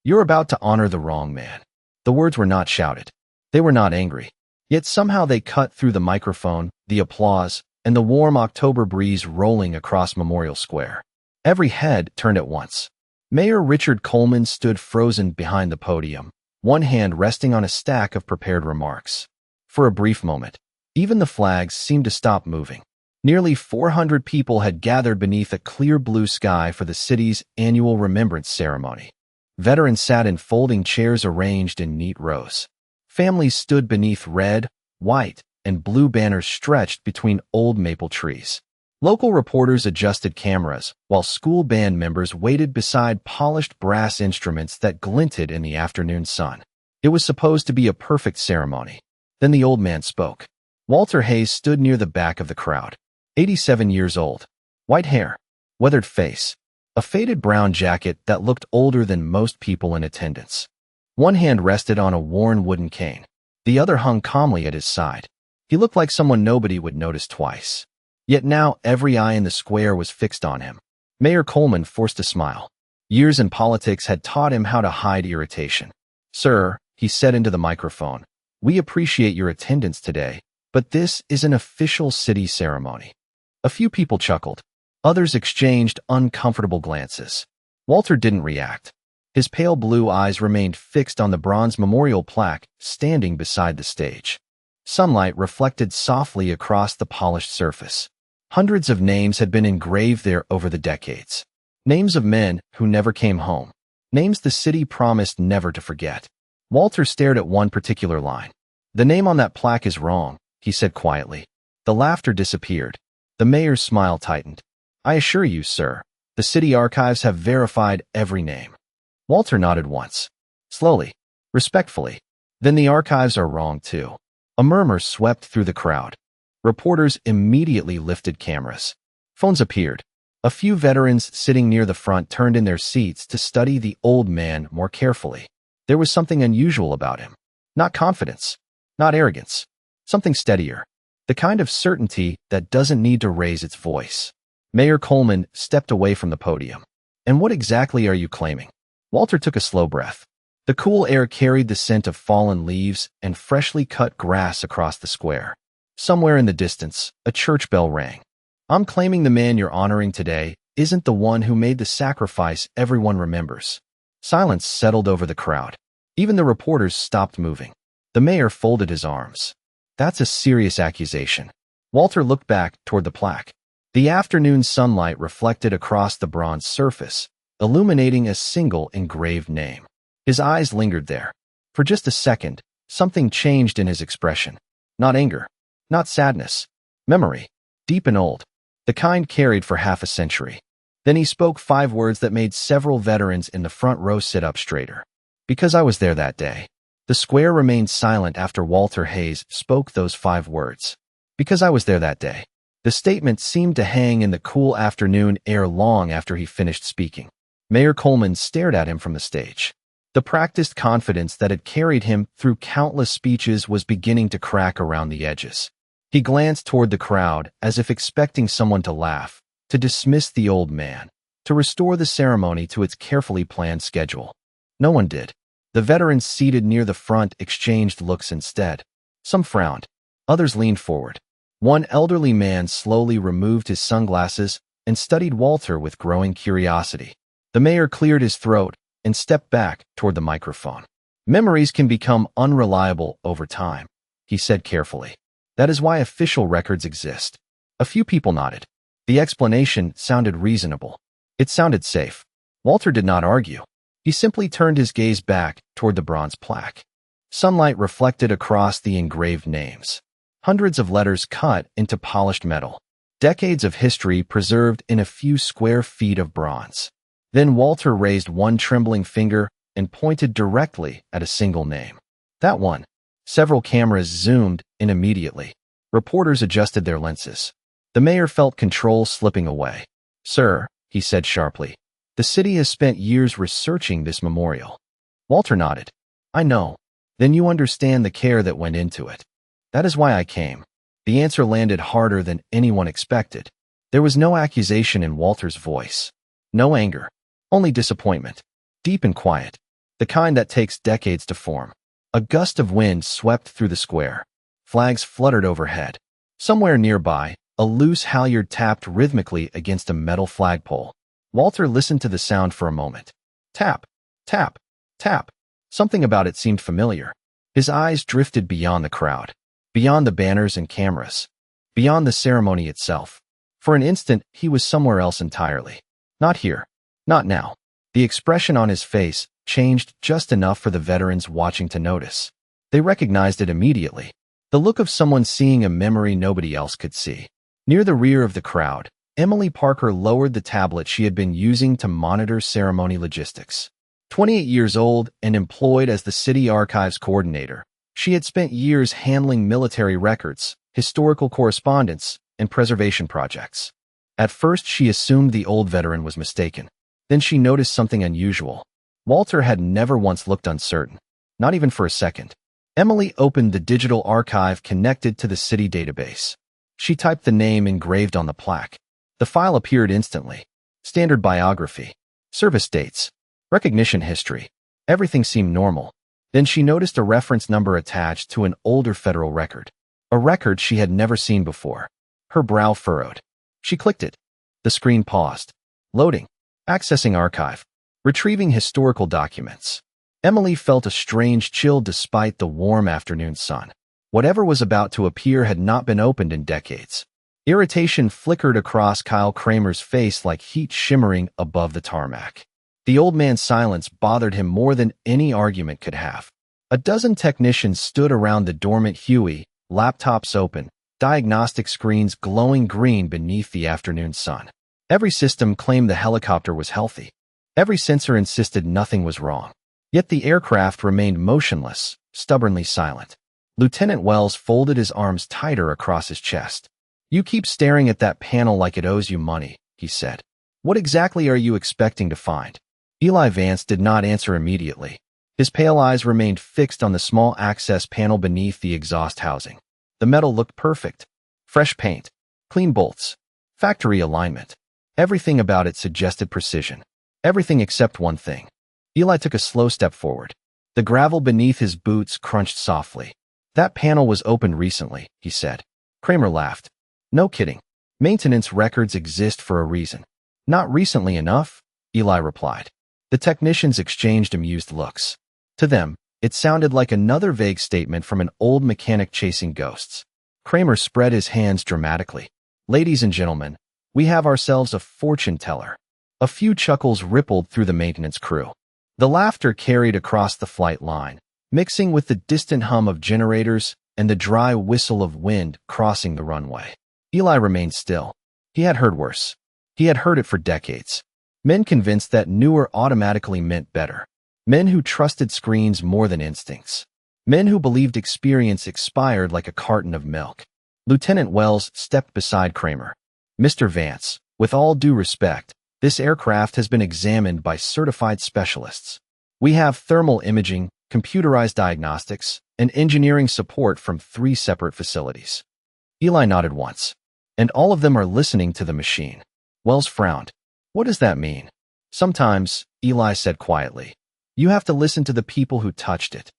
You're about to honor the wrong man. The words were not shouted. They were not angry. Yet somehow they cut through the microphone, the applause, and the warm October breeze rolling across Memorial Square. Every head turned at once. Mayor Richard Coleman stood frozen behind the podium, one hand resting on a stack of prepared remarks. For a brief moment, even the flags seemed to stop moving. Nearly 400 people had gathered beneath a clear blue sky for the city's annual remembrance ceremony. Veterans sat in folding chairs arranged in neat rows. Families stood beneath red, white, and blue banners stretched between old maple trees. Local reporters adjusted cameras, while school band members waited beside polished brass instruments that glinted in the afternoon sun. It was supposed to be a perfect ceremony. Then the old man spoke. Walter Hayes stood near the back of the crowd. 87 years old. White hair. Weathered face. A faded brown jacket that looked older than most people in attendance. One hand rested on a worn wooden cane. The other hung calmly at his side. He looked like someone nobody would notice twice. Yet now every eye in the square was fixed on him. Mayor Coleman forced a smile. Years in politics had taught him how to hide irritation. "Sir," he said into the microphone, "we appreciate your attendance today, but this is an official city ceremony." A few people chuckled. Others exchanged uncomfortable glances. Walter didn't react. His pale blue eyes remained fixed on the bronze memorial plaque standing beside the stage. Sunlight reflected softly across the polished surface. Hundreds of names had been engraved there over the decades. Names of men who never came home. Names the city promised never to forget. Walter stared at one particular line. "The name on that plaque is wrong," he said quietly. The laughter disappeared. The mayor's smile tightened. "I assure you, sir, the city archives have verified every name." Walter nodded once. Slowly, respectfully. "Then the archives are wrong too." A murmur swept through the crowd. Reporters immediately lifted cameras. Phones appeared. A few veterans sitting near the front turned in their seats to study the old man more carefully. There was something unusual about him. Not confidence. Not arrogance. Something steadier. The kind of certainty that doesn't need to raise its voice. Mayor Coleman stepped away from the podium. "And what exactly are you claiming?" Walter took a slow breath. The cool air carried the scent of fallen leaves and freshly cut grass across the square. Somewhere in the distance, a church bell rang. "I'm claiming the man you're honoring today isn't the one who made the sacrifice everyone remembers." Silence settled over the crowd. Even the reporters stopped moving. The mayor folded his arms. "That's a serious accusation." Walter looked back toward the plaque. The afternoon sunlight reflected across the bronze surface, illuminating a single engraved name. His eyes lingered there. For just a second, something changed in his expression. Not anger. Not sadness. Memory. Deep and old. The kind carried for half a century. Then he spoke 5 words that made several veterans in the front row sit up straighter. "Because I was there that day." The square remained silent after Walter Hayes spoke those 5 words. "Because I was there that day." The statement seemed to hang in the cool afternoon air long after he finished speaking. Mayor Coleman stared at him from the stage. The practiced confidence that had carried him through countless speeches was beginning to crack around the edges. He glanced toward the crowd as if expecting someone to laugh, to dismiss the old man, to restore the ceremony to its carefully planned schedule. No one did. The veterans seated near the front exchanged looks instead. Some frowned. Others leaned forward. One elderly man slowly removed his sunglasses and studied Walter with growing curiosity. The mayor cleared his throat and stepped back toward the microphone. "Memories can become unreliable over time," he said carefully. "That is why official records exist." A few people nodded. The explanation sounded reasonable. It sounded safe. Walter did not argue. He simply turned his gaze back toward the bronze plaque. Sunlight reflected across the engraved names. Hundreds of letters cut into polished metal. Decades of history preserved in a few square feet of bronze. Then Walter raised one trembling finger and pointed directly at a single name. "That one." Several cameras zoomed in immediately. Reporters adjusted their lenses. The mayor felt control slipping away. "Sir," he said sharply, "the city has spent years researching this memorial." Walter nodded. "I know. Then you understand the care that went into it." "That is why I came." The answer landed harder than anyone expected. There was no accusation in Walter's voice. No anger. Only disappointment. Deep and quiet. the kind that takes decades to form. A gust of wind swept through the square. Flags fluttered overhead. Somewhere nearby, a loose halyard tapped rhythmically against a metal flagpole. Walter listened to the sound for a moment. Tap, tap, tap. Something about it seemed familiar. His eyes drifted beyond the crowd, beyond the banners and cameras, beyond the ceremony itself. For an instant, he was somewhere else entirely. Not here. Not now. The expression on his face changed just enough for the veterans watching to notice. They recognized it immediately. The look of someone seeing a memory nobody else could see. Near the rear of the crowd, Emily Parker lowered the tablet she had been using to monitor ceremony logistics. 28 years old and employed as the city archives coordinator, she had spent years handling military records, historical correspondence, and preservation projects. At first, she assumed the old veteran was mistaken. Then she noticed something unusual. Walter had never once looked uncertain, not even for a second. Emily opened the digital archive connected to the city database. She typed the name engraved on the plaque. The file appeared instantly. Standard biography, service dates, recognition history. Everything seemed normal. Then she noticed a reference number attached to an older federal record. A record she had never seen before. Her brow furrowed. She clicked it. The screen paused. Loading. Accessing archive. Retrieving historical documents. Emily felt a strange chill despite the warm afternoon sun. Whatever was about to appear had not been opened in decades. Irritation flickered across Kyle Kramer's face like heat shimmering above the tarmac. The old man's silence bothered him more than any argument could have. A dozen technicians stood around the dormant Huey, laptops open, diagnostic screens glowing green beneath the afternoon sun. Every system claimed the helicopter was healthy. Every sensor insisted nothing was wrong. Yet the aircraft remained motionless, stubbornly silent. Lieutenant Wells folded his arms tighter across his chest. "You keep staring at that panel like it owes you money," he said. "What exactly are you expecting to find?" Eli Vance did not answer immediately. His pale eyes remained fixed on the small access panel beneath the exhaust housing. The metal looked perfect. Fresh paint, clean bolts, factory alignment. Everything about it suggested precision. Everything except one thing. Eli took a slow step forward. The gravel beneath his boots crunched softly. "That panel was opened recently," he said. Kramer laughed. "No kidding. Maintenance records exist for a reason." "Not recently enough," Eli replied. The technicians exchanged amused looks. To them, it sounded like another vague statement from an old mechanic chasing ghosts. Kramer spread his hands dramatically. "Ladies and gentlemen, we have ourselves a fortune teller." A few chuckles rippled through the maintenance crew. The laughter carried across the flight line, mixing with the distant hum of generators and the dry whistle of wind crossing the runway. Eli remained still. He had heard worse. He had heard it for decades. Men convinced that newer automatically meant better. Men who trusted screens more than instincts. Men who believed experience expired like a carton of milk. Lieutenant Wells stepped beside Kramer. "Mr. Vance, with all due respect, this aircraft has been examined by certified specialists. We have thermal imaging, computerized diagnostics, and engineering support from 3 separate facilities." Eli nodded once. "And all of them are listening to the machine." Wells frowned. "What does that mean?" "Sometimes," Eli said quietly, "you have to listen to the people who touched it."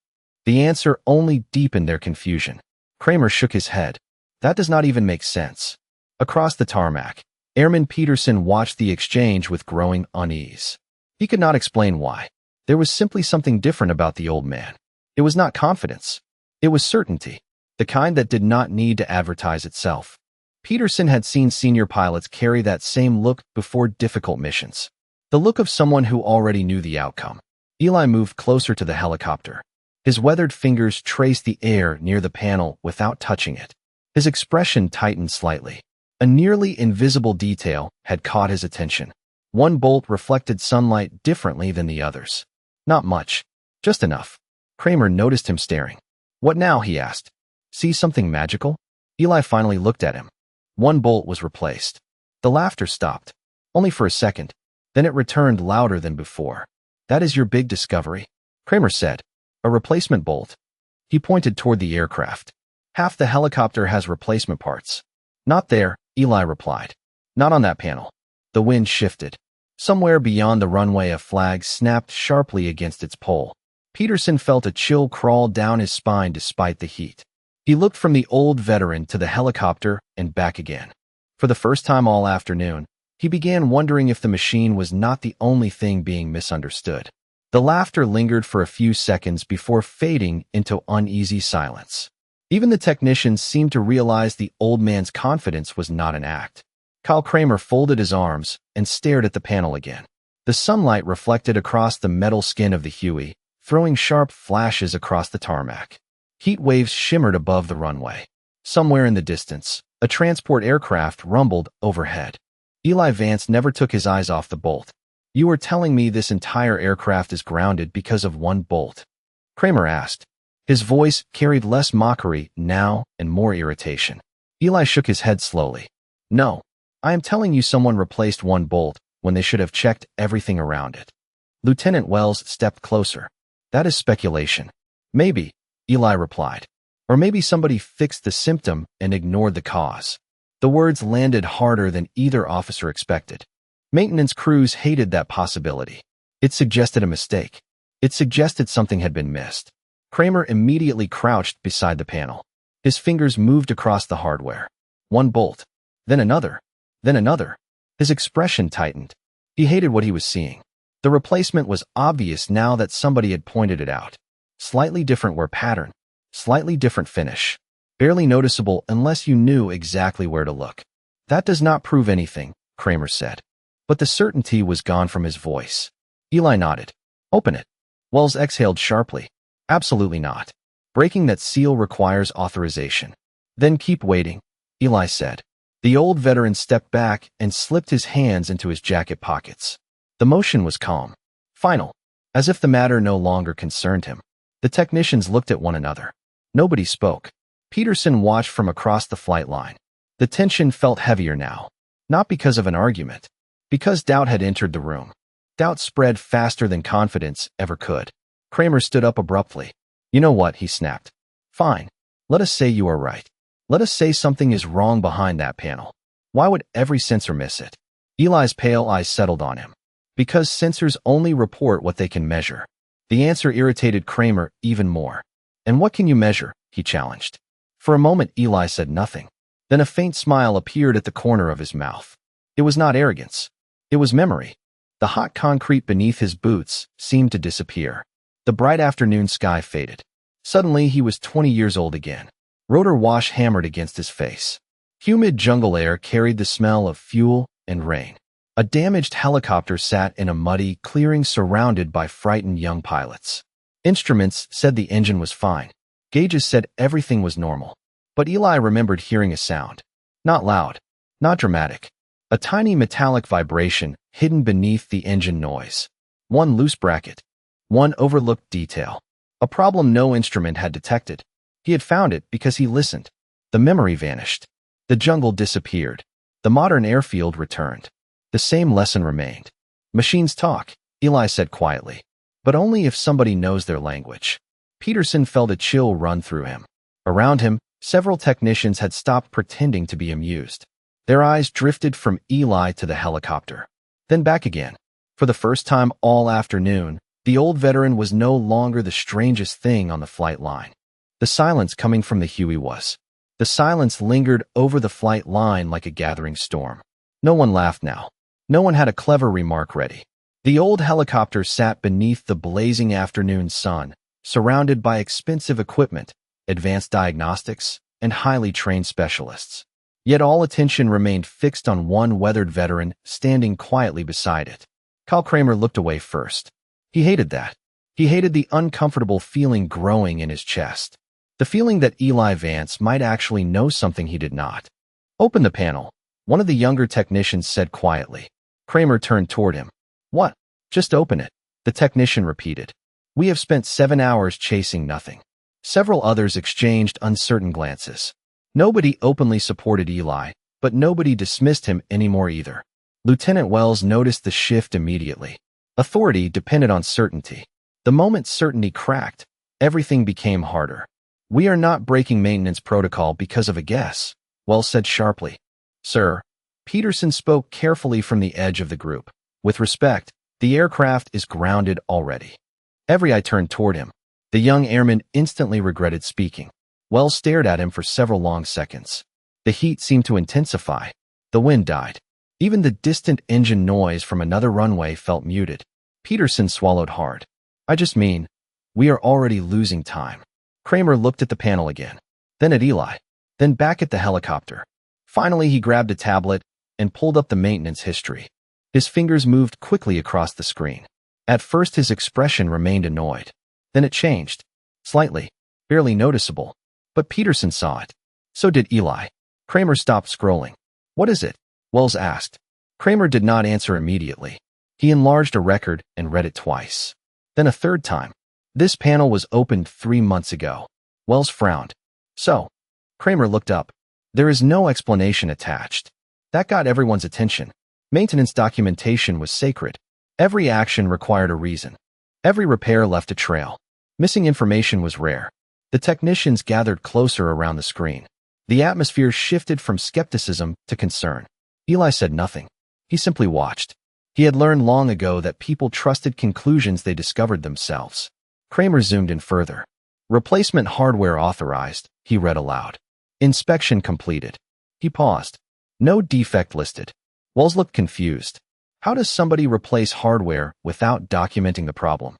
The answer only deepened their confusion. Kramer shook his head. "That does not even make sense." Across the tarmac, Airman Peterson watched the exchange with growing unease. He could not explain why. There was simply something different about the old man. It was not confidence. It was certainty, the kind that did not need to advertise itself. Peterson had seen senior pilots carry that same look before difficult missions. The look of someone who already knew the outcome. Eli moved closer to the helicopter. His weathered fingers traced the air near the panel without touching it. His expression tightened slightly. A nearly invisible detail had caught his attention. One bolt reflected sunlight differently than the others. Not much, just enough. Kramer noticed him staring. "What now?" he asked. "See something magical?" Eli finally looked at him. One bolt was replaced. The laughter stopped. Only for a second. Then it returned louder than before. "That is your big discovery?" Kramer said. "A replacement bolt." He pointed toward the aircraft. "Half the helicopter has replacement parts." "Not there," Eli replied. "Not on that panel." The wind shifted. Somewhere beyond the runway, a flag snapped sharply against its pole. Peterson felt a chill crawl down his spine despite the heat. He looked from the old veteran to the helicopter and back again. For the first time all afternoon, he began wondering if the machine was not the only thing being misunderstood. The laughter lingered for a few seconds before fading into uneasy silence. Even the technicians seemed to realize the old man's confidence was not an act. Kyle Kramer folded his arms and stared at the panel again. The sunlight reflected across the metal skin of the Huey, throwing sharp flashes across the tarmac. Heat waves shimmered above the runway. Somewhere in the distance, a transport aircraft rumbled overhead. Eli Vance never took his eyes off the bolt. "You are telling me this entire aircraft is grounded because of one bolt?" Kramer asked. His voice carried less mockery now and more irritation. Eli shook his head slowly. "No, I am telling you someone replaced one bolt when they should have checked everything around it." Lieutenant Wells stepped closer. "That is speculation." "Maybe," Eli replied. "Or maybe somebody fixed the symptom and ignored the cause." The words landed harder than either officer expected. Maintenance crews hated that possibility. It suggested a mistake. It suggested something had been missed. Kramer immediately crouched beside the panel. His fingers moved across the hardware. One bolt, then another, then another. His expression tightened. He hated what he was seeing. The replacement was obvious now that somebody had pointed it out. Slightly different wear pattern, slightly different finish. Barely noticeable unless you knew exactly where to look. "That does not prove anything," Kramer said. But the certainty was gone from his voice. Eli nodded. "Open it." Wells exhaled sharply. "Absolutely not. Breaking that seal requires authorization." "Then keep waiting," Eli said. The old veteran stepped back and slipped his hands into his jacket pockets. The motion was calm, final, as if the matter no longer concerned him. The technicians looked at one another. Nobody spoke. Peterson watched from across the flight line. The tension felt heavier now, not because of an argument, because doubt had entered the room. Doubt spread faster than confidence ever could. Kramer stood up abruptly. "You know what?" he snapped. "Fine. Let us say you are right. Let us say something is wrong behind that panel. Why would every sensor miss it?" Eli's pale eyes settled on him. "Because sensors only report what they can measure." The answer irritated Kramer even more. "And what can you measure?" he challenged. For a moment, Eli said nothing. Then a faint smile appeared at the corner of his mouth. It was not arrogance. It was memory. The hot concrete beneath his boots seemed to disappear. The bright afternoon sky faded. Suddenly, he was 20 years old again. Rotor wash hammered against his face. Humid jungle air carried the smell of fuel and rain. A damaged helicopter sat in a muddy clearing surrounded by frightened young pilots. Instruments said the engine was fine. Gauges said everything was normal. But Eli remembered hearing a sound. Not loud, not dramatic. A tiny metallic vibration hidden beneath the engine noise. One loose bracket. One overlooked detail. A problem no instrument had detected. He had found it because he listened. The memory vanished. The jungle disappeared. The modern airfield returned. The same lesson remained. "Machines talk," Eli said quietly. "But only if somebody knows their language." Peterson felt a chill run through him. Around him, several technicians had stopped pretending to be amused. Their eyes drifted from Eli to the helicopter, then back again. For the first time all afternoon, the old veteran was no longer the strangest thing on the flight line. The silence coming from the Huey was. The silence lingered over the flight line like a gathering storm. No one laughed now. No one had a clever remark ready. The old helicopter sat beneath the blazing afternoon sun, surrounded by expensive equipment, advanced diagnostics, and highly trained specialists. Yet all attention remained fixed on one weathered veteran standing quietly beside it. Kyle Kramer looked away first. He hated that. He hated the uncomfortable feeling growing in his chest. The feeling that Eli Vance might actually know something he did not. "Open the panel," one of the younger technicians said quietly. Kramer turned toward him. "What?" "Just open it," the technician repeated. "We have spent 7 hours chasing nothing." Several others exchanged uncertain glances. Nobody openly supported Eli, but nobody dismissed him anymore either. Lieutenant Wells noticed the shift immediately. Authority depended on certainty. The moment certainty cracked, everything became harder. "We are not breaking maintenance protocol because of a guess," Wells said sharply. "Sir." Peterson spoke carefully from the edge of the group. With respect, the aircraft is grounded already. Every eye turned toward him. The young airman instantly regretted speaking. Wells stared at him for several long seconds. The heat seemed to intensify. The wind died. Even the distant engine noise from another runway felt muted. Peterson swallowed hard. I just mean, we are already losing time. Kramer looked at the panel again, then at Eli, then back at the helicopter. Finally, he grabbed a tablet and pulled up the maintenance history. His fingers moved quickly across the screen. At first, his expression remained annoyed. Then it changed. Slightly. Barely noticeable. But Peterson saw it. So did Eli. Kramer stopped scrolling. What is it? Wells asked. Kramer did not answer immediately. He enlarged a record and read it twice. Then a third time. This panel was opened 3 months ago. Wells frowned. So? Kramer looked up. There is no explanation attached. That got everyone's attention. Maintenance documentation was sacred. Every action required a reason. Every repair left a trail. Missing information was rare. The technicians gathered closer around the screen. The atmosphere shifted from skepticism to concern. Eli said nothing. He simply watched. He had learned long ago that people trusted conclusions they discovered themselves. Kramer zoomed in further. Replacement hardware authorized, he read aloud. Inspection completed. He paused. No defect listed. Wells looked confused. How does somebody replace hardware without documenting the problem?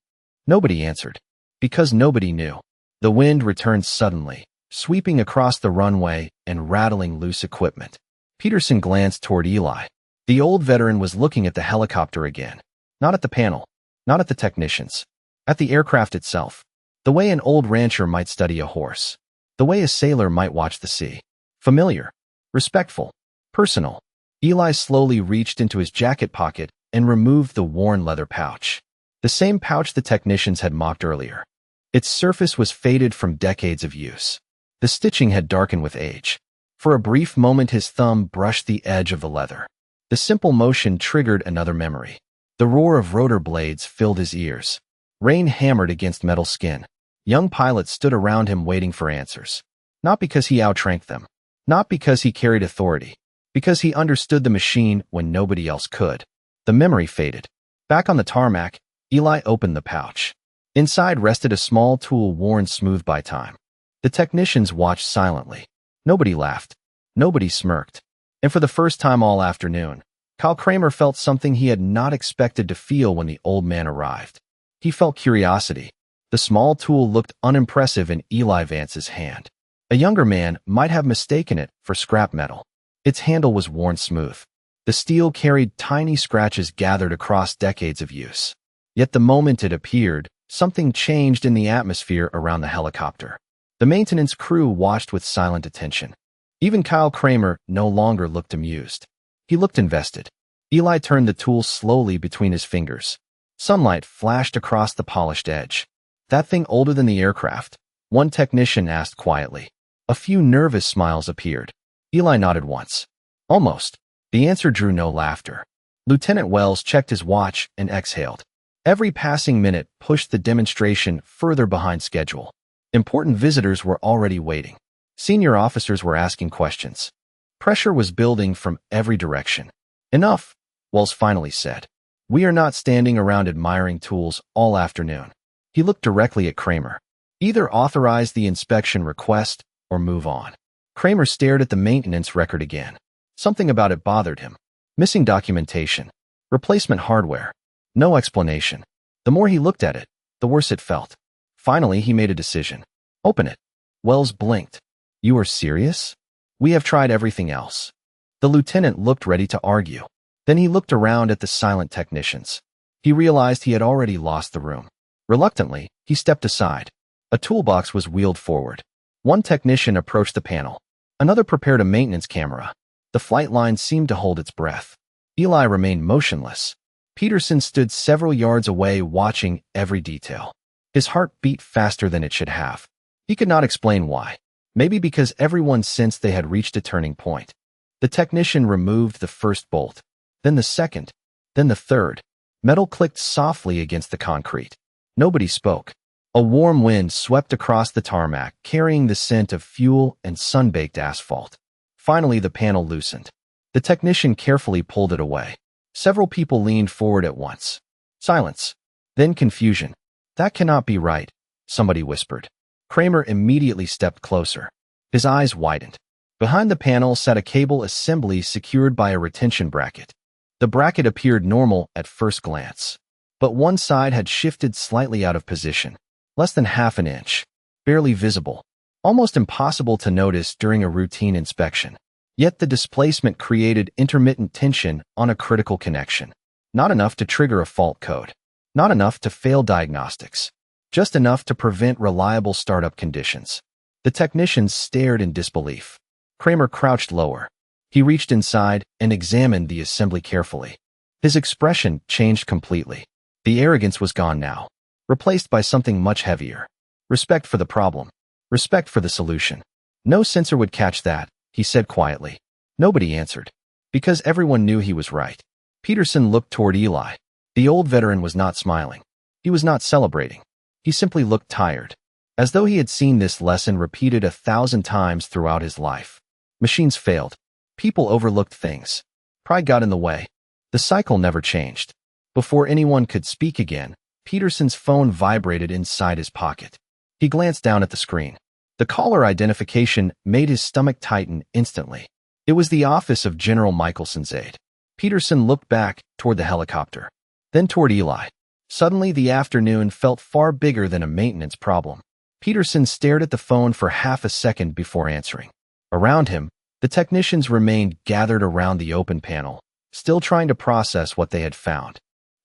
Nobody answered. Because nobody knew. The wind returned suddenly, sweeping across the runway and rattling loose equipment. Peterson glanced toward Eli. The old veteran was looking at the helicopter again. Not at the panel. Not at the technicians. At the aircraft itself. The way an old rancher might study a horse. The way a sailor might watch the sea. Familiar. Respectful. Personal. Eli slowly reached into his jacket pocket and removed the worn leather pouch. The same pouch the technicians had mocked earlier. Its surface was faded from decades of use. The stitching had darkened with age. For a brief moment his thumb brushed the edge of the leather. The simple motion triggered another memory. The roar of rotor blades filled his ears. Rain hammered against metal skin. Young pilots stood around him waiting for answers. Not because he outranked them. Not because he carried authority. Because he understood the machine when nobody else could. The memory faded. Back on the tarmac, Eli opened the pouch. Inside rested a small tool worn smooth by time. The technicians watched silently. Nobody laughed. Nobody smirked. And for the first time all afternoon, Kyle Kramer felt something he had not expected to feel when the old man arrived. He felt curiosity. The small tool looked unimpressive in Eli Vance's hand. A younger man might have mistaken it for scrap metal. Its handle was worn smooth. The steel carried tiny scratches gathered across decades of use. Yet the moment it appeared, something changed in the atmosphere around the helicopter. The maintenance crew watched with silent attention. Even Kyle Kramer no longer looked amused. He looked invested. Eli turned the tool slowly between his fingers. Sunlight flashed across the polished edge. That thing older than the aircraft? One technician asked quietly. A few nervous smiles appeared. Eli nodded once. Almost. The answer drew no laughter. Lieutenant Wells checked his watch and exhaled. Every passing minute pushed the demonstration further behind schedule. Important visitors were already waiting. Senior officers were asking questions. Pressure was building from every direction. Enough, Wells finally said. We are not standing around admiring tools all afternoon. He looked directly at Kramer. Either authorize the inspection request or move on. Kramer stared at the maintenance record again. Something about it bothered him. Missing documentation. Replacement hardware. No explanation. The more he looked at it, the worse it felt. Finally, he made a decision. Open it. Wells blinked. You are serious? We have tried everything else. The lieutenant looked ready to argue. Then he looked around at the silent technicians. He realized he had already lost the room. Reluctantly, he stepped aside. A toolbox was wheeled forward. One technician approached the panel. Another prepared a maintenance camera. The flight line seemed to hold its breath. Eli remained motionless. Peterson stood several yards away watching every detail. His heart beat faster than it should have. He could not explain why. Maybe because everyone sensed they had reached a turning point. The technician removed the first bolt, then the second, then the third. Metal clicked softly against the concrete. Nobody spoke. A warm wind swept across the tarmac, carrying the scent of fuel and sun-baked asphalt. Finally, the panel loosened. The technician carefully pulled it away. Several people leaned forward at once. Silence. Then confusion. That cannot be right, somebody whispered. Kramer immediately stepped closer. His eyes widened. Behind the panel sat a cable assembly secured by a retention bracket. The bracket appeared normal at first glance, but one side had shifted slightly out of position, less than half an inch, barely visible, almost impossible to notice during a routine inspection. Yet the displacement created intermittent tension on a critical connection. Not enough to trigger a fault code. Not enough to fail diagnostics. Just enough to prevent reliable startup conditions. The technicians stared in disbelief. Kramer crouched lower. He reached inside and examined the assembly carefully. His expression changed completely. The arrogance was gone now, replaced by something much heavier. Respect for the problem. Respect for the solution. No sensor would catch that, he said quietly. Nobody answered. Because everyone knew he was right. Peterson looked toward Eli. The old veteran was not smiling. He was not celebrating. He simply looked tired, as though he had seen this lesson repeated 1,000 times throughout his life. Machines failed. People overlooked things. Pride got in the way. The cycle never changed. Before anyone could speak again, Peterson's phone vibrated inside his pocket. He glanced down at the screen. The caller identification made his stomach tighten instantly. It was the office of General Michelson's aide. Peterson looked back toward the helicopter, then toward Eli. Suddenly, the afternoon felt far bigger than a maintenance problem. Peterson stared at the phone for half a second before answering. Around him, the technicians remained gathered around the open panel, still trying to process what they had found.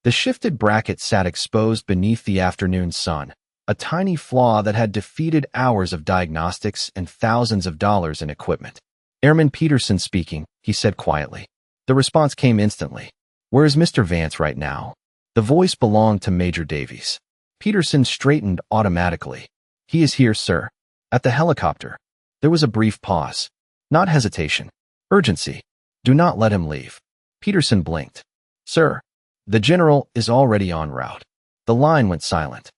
The shifted bracket sat exposed beneath the afternoon sun, a tiny flaw that had defeated hours of diagnostics and thousands of dollars in equipment. Airman Peterson speaking, he said quietly. The response came instantly. Where is Mr. Vance right now? The voice belonged to Major Davies. Peterson straightened automatically. He is here, sir. At the helicopter. There was a brief pause. Not hesitation. Urgency. Do not let him leave. Peterson blinked. Sir, the general is already en route. The line went silent.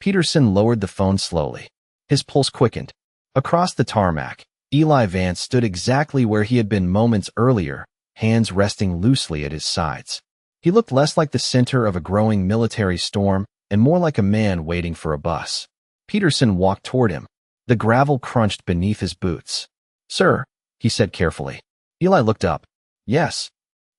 Peterson lowered the phone slowly. His pulse quickened. Across the tarmac, Eli Vance stood exactly where he had been moments earlier, hands resting loosely at his sides. He looked less like the center of a growing military storm and more like a man waiting for a bus. Peterson walked toward him. The gravel crunched beneath his boots. Sir, he said carefully. Eli looked up. Yes.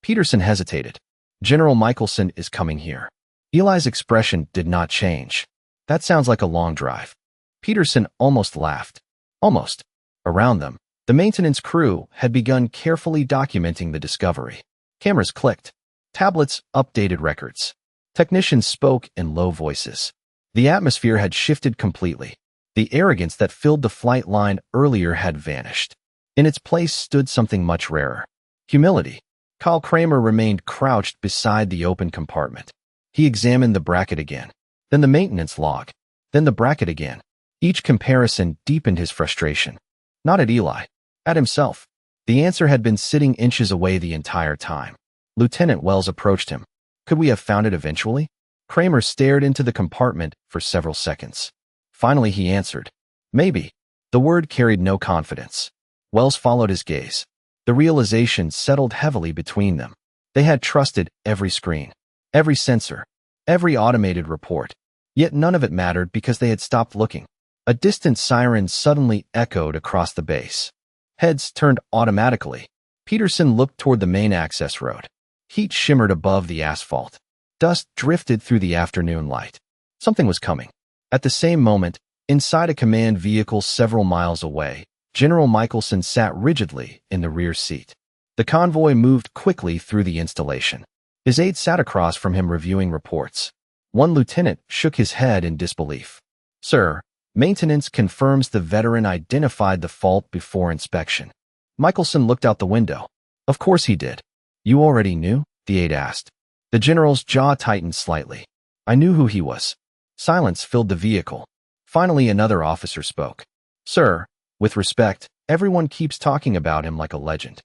Peterson hesitated. General Michelson is coming here. Eli's expression did not change. That sounds like a long drive. Peterson almost laughed. Almost. Around them, the maintenance crew had begun carefully documenting the discovery. Cameras clicked. Tablets updated records. Technicians spoke in low voices. The atmosphere had shifted completely. The arrogance that filled the flight line earlier had vanished. In its place stood something much rarer. Humility. Kyle Kramer remained crouched beside the open compartment. He examined the bracket again, then the maintenance log, then the bracket again. Each comparison deepened his frustration. Not at Eli, at himself. The answer had been sitting inches away the entire time. Lieutenant Wells approached him. Could we have found it eventually? Kramer stared into the compartment for several seconds. Finally, he answered. Maybe. The word carried no confidence. Wells followed his gaze. The realization settled heavily between them. They had trusted every screen, every sensor, every automated report. Yet none of it mattered because they had stopped looking. A distant siren suddenly echoed across the base. Heads turned automatically. Peterson looked toward the main access road. Heat shimmered above the asphalt. Dust drifted through the afternoon light. Something was coming. At the same moment, inside a command vehicle several miles away, General Michelson sat rigidly in the rear seat. The convoy moved quickly through the installation. His aide sat across from him reviewing reports. One lieutenant shook his head in disbelief. Sir, maintenance confirms the veteran identified the fault before inspection. Michelson looked out the window. Of course he did. You already knew? The aide asked. The general's jaw tightened slightly. I knew who he was. Silence filled the vehicle. Finally, another officer spoke. Sir, with respect, everyone keeps talking about him like a legend.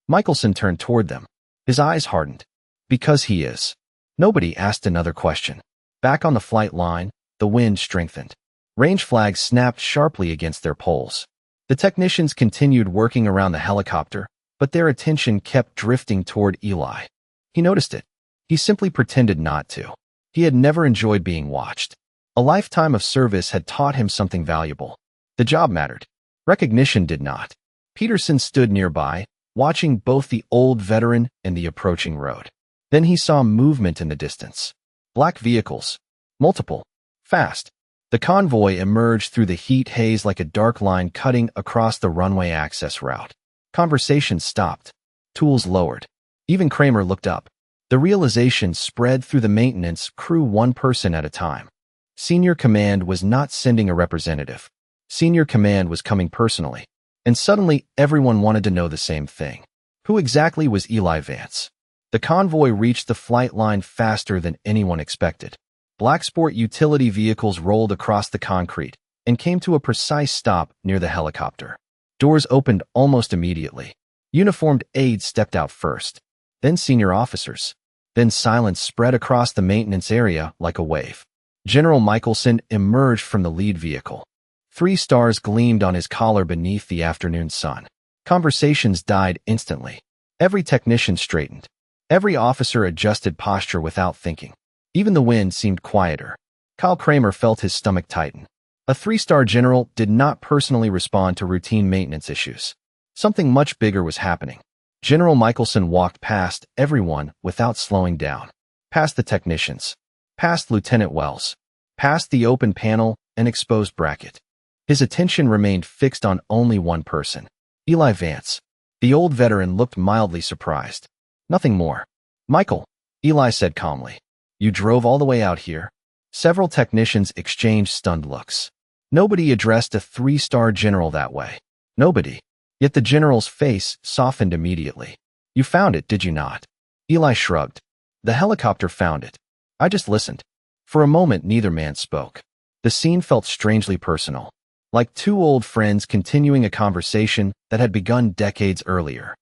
Michelson turned toward them. His eyes hardened. Because he is. Nobody asked another question. Back on the flight line, the wind strengthened. Range flags snapped sharply against their poles. The technicians continued working around the helicopter, but their attention kept drifting toward Eli. He noticed it. He simply pretended not to. He had never enjoyed being watched. A lifetime of service had taught him something valuable. The job mattered. Recognition did not. Peterson stood nearby, watching both the old veteran and the approaching road. Then he saw movement in the distance. Black vehicles. Multiple. Fast. The convoy emerged through the heat haze like a dark line cutting across the runway access route. Conversation stopped. Tools lowered. Even Kramer looked up. The realization spread through the maintenance crew one person at a time. Senior Command was not sending a representative. Senior Command was coming personally. And suddenly, everyone wanted to know the same thing. Who exactly was Eli Vance? The convoy reached the flight line faster than anyone expected. Black sport utility vehicles rolled across the concrete and came to a precise stop near the helicopter. Doors opened almost immediately. Uniformed aides stepped out first, then senior officers. Then silence spread across the maintenance area like a wave. General Michelson emerged from the lead vehicle. 3 stars gleamed on his collar beneath the afternoon sun. Conversations died instantly. Every technician straightened. Every officer adjusted posture without thinking. Even the wind seemed quieter. Kyle Kramer felt his stomach tighten. A 3-star general did not personally respond to routine maintenance issues. Something much bigger was happening. General Michelson walked past everyone without slowing down. Past the technicians. Past Lieutenant Wells. Past the open panel and exposed bracket. His attention remained fixed on only one person. Eli Vance. The old veteran looked mildly surprised. Nothing more. Michael, Eli said calmly. You drove all the way out here? Several technicians exchanged stunned looks. Nobody addressed a 3-star general that way. Nobody. Yet the general's face softened immediately. You found it, did you not? Eli shrugged. The helicopter found it. I just listened. For a moment, neither man spoke. The scene felt strangely personal, like 2 old friends continuing a conversation that had begun decades earlier.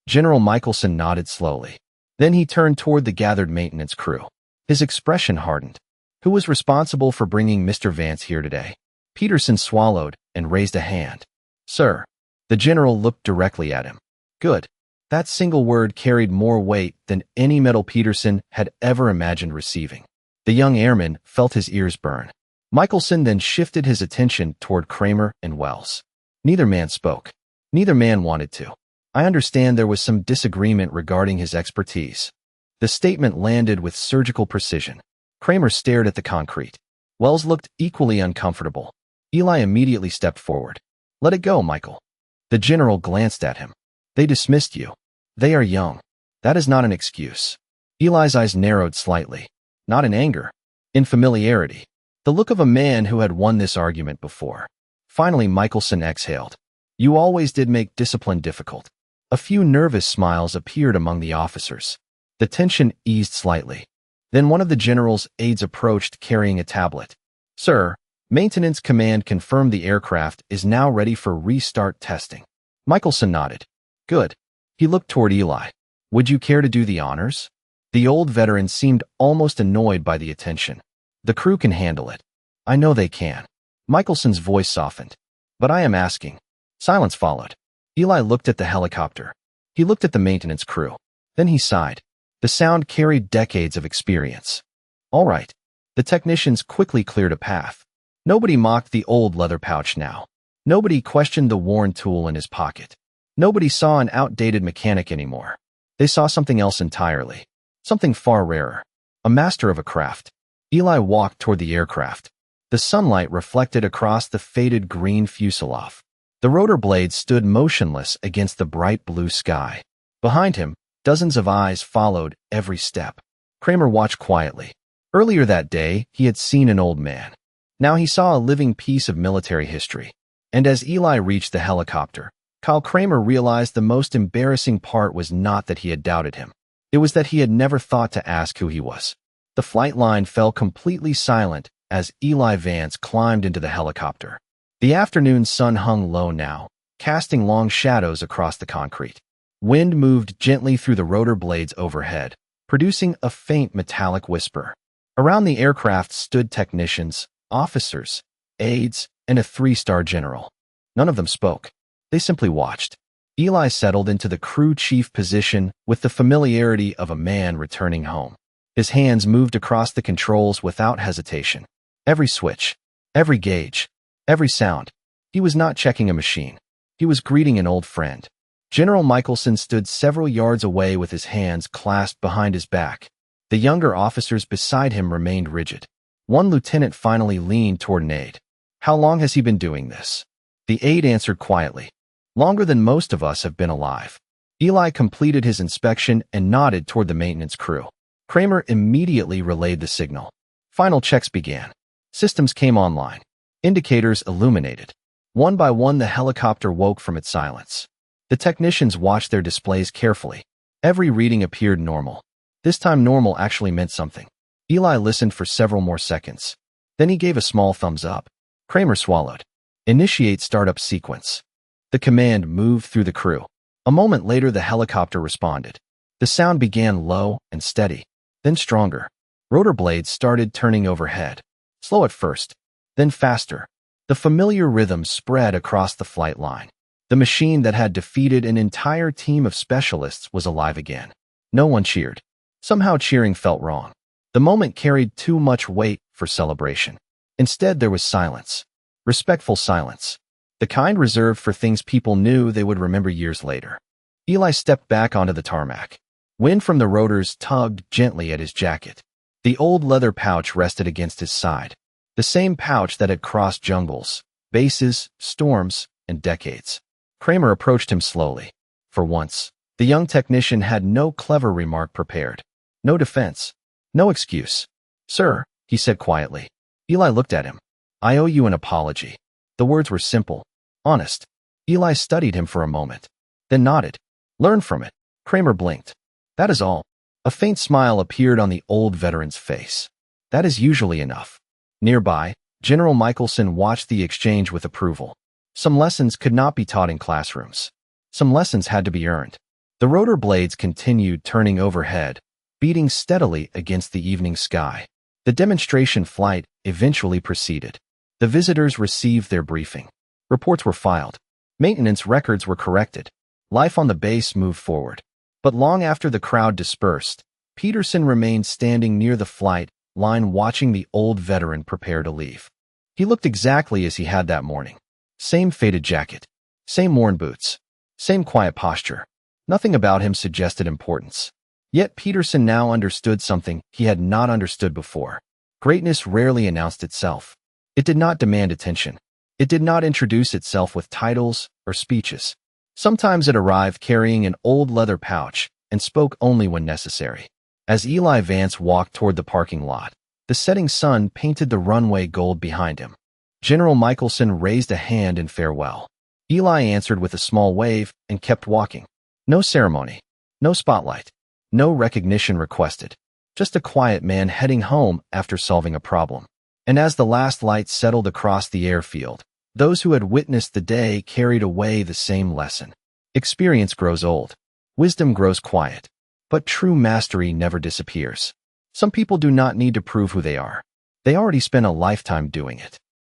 General Michelson nodded slowly. Then he turned toward the gathered maintenance crew. His expression hardened. Who was responsible for bringing Mr. Vance here today? Peterson swallowed and raised a hand. Sir. The general looked directly at him. Good. That single word carried more weight than any medal Peterson had ever imagined receiving. The young airman felt his ears burn. Michelson then shifted his attention toward Kramer and Wells. Neither man spoke. Neither man wanted to. I understand there was some disagreement regarding his expertise. The statement landed with surgical precision. Kramer stared at the concrete. Wells looked equally uncomfortable. Eli immediately stepped forward. Let it go, Michael. The general glanced at him. They dismissed you. They are young. That is not an excuse. Eli's eyes narrowed slightly. Not in anger. In familiarity. The look of a man who had won this argument before. Finally, Michelson exhaled. You always did make discipline difficult. A few nervous smiles appeared among the officers. The tension eased slightly. Then one of the general's aides approached carrying a tablet. Sir, Maintenance Command confirmed the aircraft is now ready for restart testing. Michelson nodded. Good. He looked toward Eli. Would you care to do the honors? The old veteran seemed almost annoyed by the attention. The crew can handle it. I know they can. Michelson's voice softened. But I am asking. Silence followed. Eli looked at the helicopter. He looked at the maintenance crew. Then he sighed. The sound carried decades of experience. All right. The technicians quickly cleared a path. Nobody mocked the old leather pouch now. Nobody questioned the worn tool in his pocket. Nobody saw an outdated mechanic anymore. They saw something else entirely. Something far rarer. A master of a craft. Eli walked toward the aircraft. The sunlight reflected across the faded green fuselage. The rotor blades stood motionless against the bright blue sky. Behind him, dozens of eyes followed every step. Kramer watched quietly. Earlier that day, he had seen an old man. Now he saw a living piece of military history. And as Eli reached the helicopter, Kyle Kramer realized the most embarrassing part was not that he had doubted him. It was that he had never thought to ask who he was. The flight line fell completely silent as Eli Vance climbed into the helicopter. The afternoon sun hung low now, casting long shadows across the concrete. Wind moved gently through the rotor blades overhead, producing a faint metallic whisper. Around the aircraft stood technicians, officers, aides, and a 3-star general. None of them spoke. They simply watched. Eli settled into the crew chief position with the familiarity of a man returning home. His hands moved across the controls without hesitation. Every switch, every gauge, every sound. He was not checking a machine. He was greeting an old friend. General Michelson stood several yards away with his hands clasped behind his back. The younger officers beside him remained rigid. One lieutenant finally leaned toward an aide. "How long has he been doing this?" The aide answered quietly. "Longer than most of us have been alive." Eli completed his inspection and nodded toward the maintenance crew. Kramer immediately relayed the signal. Final checks began. Systems came online. Indicators illuminated. One by one, the helicopter woke from its silence. The technicians watched their displays carefully. Every reading appeared normal. This time normal actually meant something. Eli listened for several more seconds. Then he gave a small thumbs up. Kramer swallowed. "Initiate startup sequence." The command moved through the crew. A moment later, the helicopter responded. The sound began low and steady, then stronger. Rotor blades started turning overhead. Slow at first, then faster. The familiar rhythm spread across the flight line. The machine that had defeated an entire team of specialists was alive again. No one cheered. Somehow cheering felt wrong. The moment carried too much weight for celebration. Instead, there was silence. Respectful silence. The kind reserved for things people knew they would remember years later. Eli stepped back onto the tarmac. Wind from the rotors tugged gently at his jacket. The old leather pouch rested against his side. The same pouch that had crossed jungles, bases, storms, and decades. Kramer approached him slowly. For once, the young technician had no clever remark prepared. No defense. No excuse. "Sir," he said quietly. Eli looked at him. "I owe you an apology." The words were simple, honest. Eli studied him for a moment, then nodded. "Learn from it." Kramer blinked. "That is all." A faint smile appeared on the old veteran's face. "That is usually enough." Nearby, General Michelson watched the exchange with approval. Some lessons could not be taught in classrooms. Some lessons had to be earned. The rotor blades continued turning overhead, beating steadily against the evening sky. The demonstration flight eventually proceeded. The visitors received their briefing. Reports were filed. Maintenance records were corrected. Life on the base moved forward. But long after the crowd dispersed, Peterson remained standing near the flight line watching the old veteran prepare to leave. He looked exactly as he had that morning. Same faded jacket. Same worn boots. Same quiet posture. Nothing about him suggested importance. Yet Peterson now understood something he had not understood before. Greatness rarely announced itself. It did not demand attention. It did not introduce itself with titles or speeches. Sometimes it arrived carrying an old leather pouch and spoke only when necessary. As Eli Vance walked toward the parking lot, the setting sun painted the runway gold behind him. General Michelson raised a hand in farewell. Eli answered with a small wave and kept walking. No ceremony, no spotlight, no recognition requested. Just a quiet man heading home after solving a problem. And as the last light settled across the airfield, those who had witnessed the day carried away the same lesson. Experience grows old. Wisdom grows quiet. But true mastery never disappears. Some people do not need to prove who they are. They already spent a lifetime doing it.